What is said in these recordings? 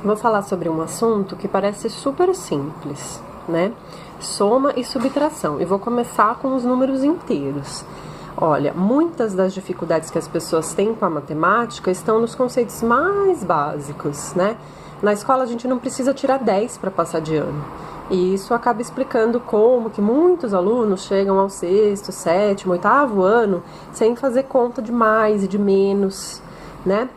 vou falar sobre um assunto que parece super simples, né? Soma e subtração. E vou começar com os números inteiros. Olha, muitas das dificuldades que as pessoas têm com a matemática estão nos conceitos mais básicos, né? Na escola a gente não precisa tirar 10 para passar de ano. E isso acaba explicando como que muitos alunos chegam ao sexto, sétimo, oitavo ano sem fazer conta de mais e de menos, né?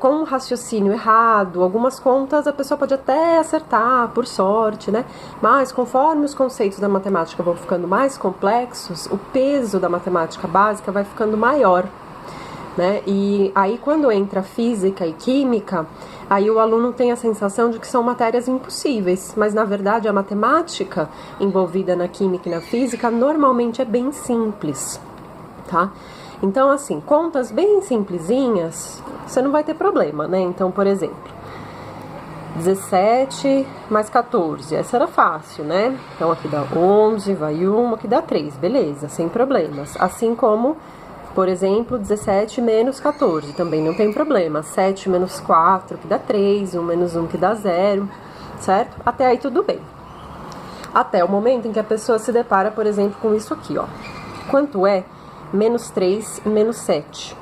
Com um raciocínio errado, algumas contas a pessoa pode até acertar, por sorte, né? Mas conforme os conceitos da matemática vão ficando mais complexos, o peso da matemática básica vai ficando maior, né? E aí quando entra física e química, aí o aluno tem a sensação de que são matérias impossíveis, mas na verdade a matemática envolvida na química e na física normalmente é bem simples, tá? Então, assim, contas bem simplesinhas, você não vai ter problema, né? Então, por exemplo, 17 mais 14, essa era fácil, né? Então, aqui dá 11, vai 1, aqui dá 3, beleza, sem problemas. Assim como, por exemplo, 17 menos 14, também não tem problema. 7 menos 4, que dá 3, 1 menos 1, que dá 0, certo? Até aí tudo bem. Até o momento em que a pessoa se depara, por exemplo, com isso aqui, ó. Quanto é menos 3 menos 7?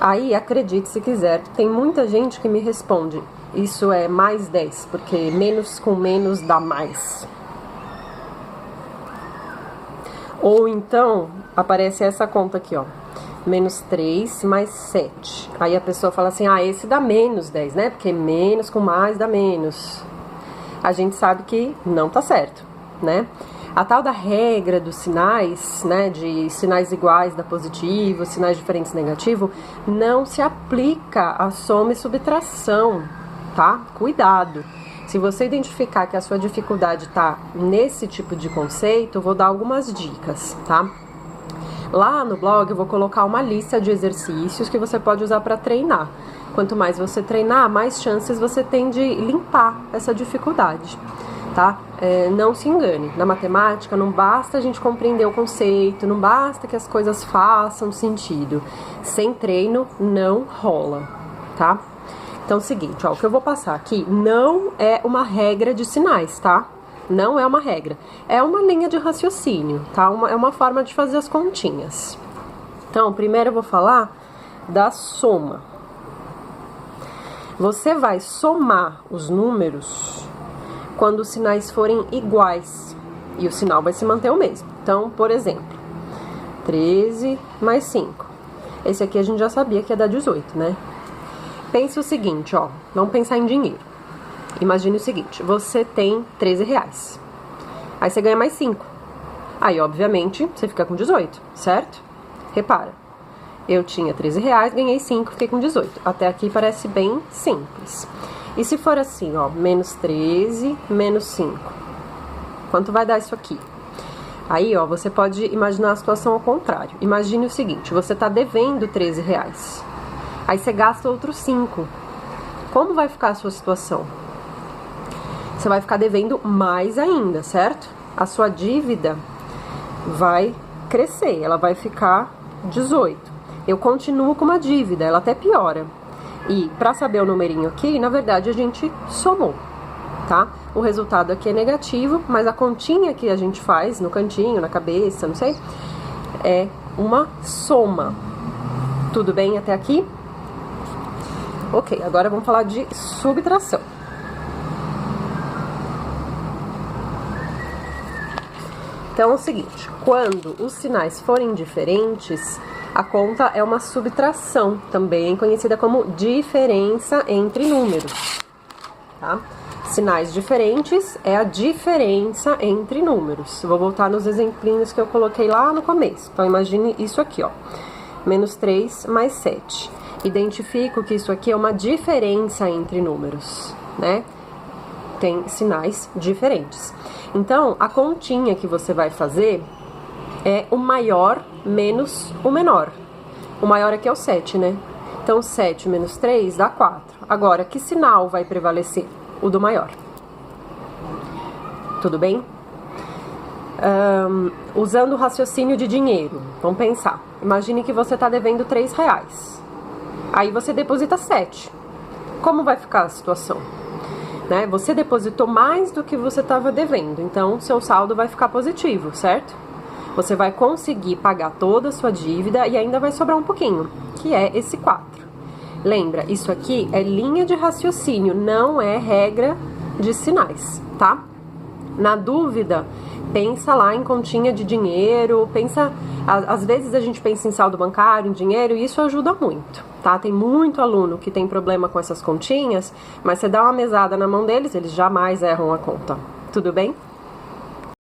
Aí, acredite se quiser, tem muita gente que me responde, isso é mais 10, porque menos com menos dá mais. Ou então, aparece essa conta aqui, ó, menos 3 mais 7. Aí a pessoa fala assim, esse dá menos 10, né? Porque menos com mais dá menos. A gente sabe que não tá certo, né? A tal da regra dos sinais, né, de sinais iguais dá positivo, sinais diferentes negativo, não se aplica a soma e subtração, tá? Cuidado! Se você identificar que a sua dificuldade está nesse tipo de conceito, eu vou dar algumas dicas, tá? Lá no blog eu vou colocar uma lista de exercícios que você pode usar para treinar. Quanto mais você treinar, mais chances você tem de limpar essa dificuldade. Tá? Não se engane, na matemática não basta a gente compreender o conceito, não basta que as coisas façam sentido. Sem treino não rola, tá? Então é o seguinte, ó, o que eu vou passar aqui não é uma regra de sinais, tá? Não é uma regra, é uma linha de raciocínio, tá? É uma forma de fazer as continhas. Então, primeiro eu vou falar da soma. Você vai somar os números quando os sinais forem iguais, e o sinal vai se manter o mesmo. Então, por exemplo, 13 mais 5. Esse aqui a gente já sabia que ia dar 18, né? Pense o seguinte, ó, vamos pensar em dinheiro. Imagine o seguinte, você tem 13 reais. Aí você ganha mais 5. Aí, obviamente, você fica com 18, certo? Repara, eu tinha 13 reais, ganhei 5, fiquei com 18. Até aqui parece bem simples. E se for assim, ó, menos 13, menos 5, quanto vai dar isso aqui? Aí, ó, você pode imaginar a situação ao contrário. Imagine o seguinte, você tá devendo 13 reais. Aí você gasta outros 5. Como vai ficar a sua situação? Você vai ficar devendo mais ainda, certo? A sua dívida vai crescer, ela vai ficar 18. Eu continuo com uma dívida, ela até piora. E para saber o numerinho aqui, na verdade a gente somou, tá? O resultado aqui é negativo, mas a continha que a gente faz no cantinho, na cabeça, não sei, é uma soma. Tudo bem até aqui? Ok, agora vamos falar de subtração. Então é o seguinte, quando os sinais forem diferentes, a conta é uma subtração, também conhecida como diferença entre números, tá? Sinais diferentes é a diferença entre números. Vou voltar nos exemplinhos que eu coloquei lá no começo. Então, imagine isso aqui, ó. Menos 3 mais 7. Identifico que isso aqui é uma diferença entre números, né? Tem sinais diferentes. Então, a continha que você vai fazer é o maior menos o menor. O maior aqui é o 7, né? Então, 7 menos 3 dá 4. Agora, que sinal vai prevalecer? O do maior. Tudo bem? Usando o raciocínio de dinheiro, vamos pensar. Imagine que você está devendo 3 reais. Aí você deposita 7. como vai ficar a situação? Né? Você depositou mais do que você estava devendo, então seu saldo vai ficar positivo, certo? Você vai conseguir pagar toda a sua dívida e ainda vai sobrar um pouquinho, que é esse 4. Lembra, isso aqui é linha de raciocínio, não é regra de sinais, tá? Na dúvida, pensa lá em continha de dinheiro, pensa... Às vezes a gente pensa em saldo bancário, em dinheiro, e isso ajuda muito, tá? Tem muito aluno que tem problema com essas continhas, mas você dá uma mesada na mão deles, eles jamais erram a conta. Tudo bem?